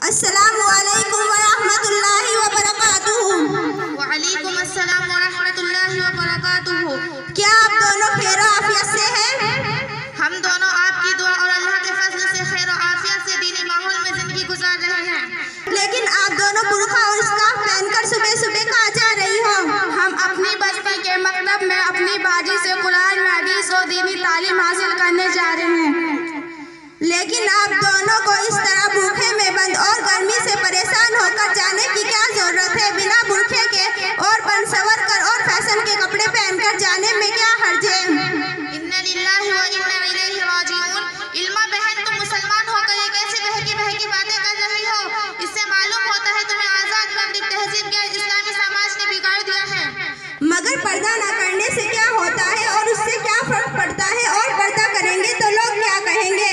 السلام علیکم ورحمۃ اللہ وبرکاتہ۔ وعلیکم السلام ورحمۃ اللہ وبرکاتہ۔ کیا آپ دونوں خیر و عافیت سے ہیں؟ ہم دونوں آپ کی دعا اور اللہ کے فضل سے خیر و عافیت سے دینی ماحول میں زندگی گزار رہے ہیں۔ لیکن آپ دونوں برقع اور اسکارف پہن کر صبح صبح کہاں جا رہی ہو؟ ہم اپنی بستی کے مکتب میں اپنی باجی سے قرآن میں حدیث اور دینی تعلیم حاصل کرنے جا رہے ہیں۔ لیکن آپ دونوں کو اس طرح بھوکے میں بند اور گرمی سے پریشان ہو کر جانے کی کیا ضرورت ہے؟ بنا برقعے کے اور بن سور کر اور فیشن کے کپڑے پہن کر جانے میں کیا حرج ہے؟ اِنَّ لِلَّهِ وَإِنَّا إِلَيْهِ رَاجِعُونَ۔ علما بہن، تم مسلمان ہو کر یہ کیسی بہکی بہکی باتیں کر رہی ہو؟ اس سے معلوم ہوتا ہے تمہیں آزاد مغرب تہذیب کے اسلامی سماج نے بگاڑ دیا ہے۔ مگر پردہ نہ کرنے سے کیا ہوتا ہے اور اس سے کیا فرق پڑتا ہے؟ اور پردہ کریں گے تو لوگ کیا کہیں گے؟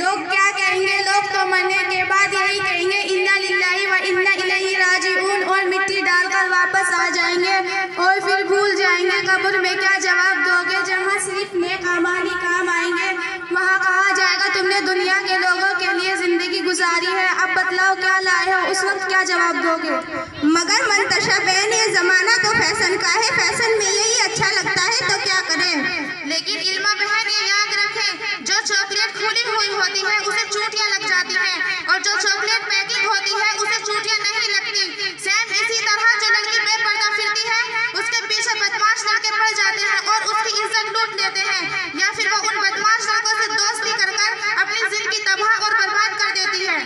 لوگ کیا کہیں گے؟ لوگ تو مرنے کے بعد یہی کہیں گے اِنَّ لِلَّهِ وَإِنَّا إِلَيْهِ رَاجِعُونَ، اور مٹی ڈال کر واپس آ جائیں گے اور پھر بھول جائیں گے۔ قبر میں کیا جواب دو گے؟ جہاں صرف نیک اعمال ہی کام آئیں گے وہاں کہا جائے گا تم نے دنیا کے لوگوں کے لیے زندگی گزاری ہے، اب بتلاؤ کیا لائے ہو؟ اس وقت کیا جواب دو گے؟ مگر منتشا بہن، یہ زمانہ تو فیشن کا ہے، فیشن میں یہی اچھا لگتا ہے تو کیا کریں؟ لیکن علما بہن یہ یاد رکھیں، جو چاکلیٹ کھلی ہوئی ہوتی ہے اسے چوٹیاں لگ جاتی ہیں، اور جو چاکلیٹ پیکنگ ہوتی ہے اسے چوٹیاں نہیں لگتی۔ سیم اسی طرح جو لڑکی بے پردہ پھرتی ہے اس کے پیچھے بدماش لڑکے پڑ جاتے ہیں اور اس کی عزت لوٹ لیتے ہیں، یا پھر وہ ان بدماش لڑکوں سے دوستی کر کر اپنی زندگی تباہ اور برباد کر دیتی ہے۔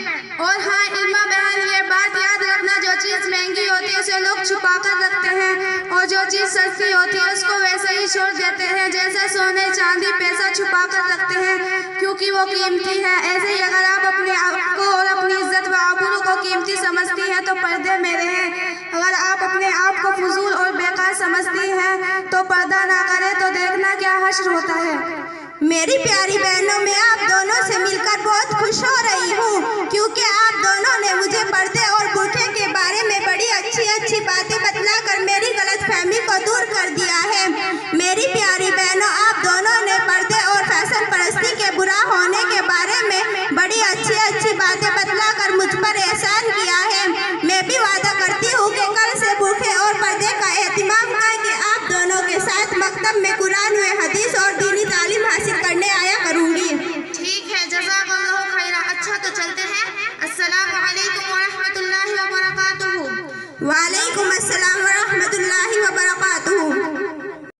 اور ہاں علما بہن، یہ بات یاد رکھنا، جو چیز مہنگی ہوتی ہے اسے لوگ چھپا کر رکھتے ہیں اور جو چیز سستی ہوتی ہے اس کو ویسے ہی چھوڑ دیتے ہیں، جیسے سونے چاندی پیسہ چھپا کر رکھتے ہیں کیونکہ وہ قیمتی ہے۔ ایسے ہی اگر آپ اپنے آپ کو اور اپنی عزت و آبرو کو قیمتی سمجھتی ہیں تو پردے میں رہیں، اگر آپ اپنے آپ کو فضول اور بیکار سمجھتی ہیں تو پردہ نہ کریں، تو دیکھنا کیا حشر ہوتا ہے۔ میری پیاری بہنوں، میں آپ دونوں سے مل کر بہت خوش ہو رہی ہوں، کیونکہ آپ دونوں نے مجھے پردے اور برقعے کے بارے میں بڑی اچھی اچھی باتیں بتلا کر میری غلط فہمی کو دور کر دیا ہے۔ میری پیاری بہنوں، آپ دونوں نے پردے اور فیشن پرستی کے برا ہونے کے بارے میں بڑی اچھی اچھی باتیں بتلا کر مجھ پر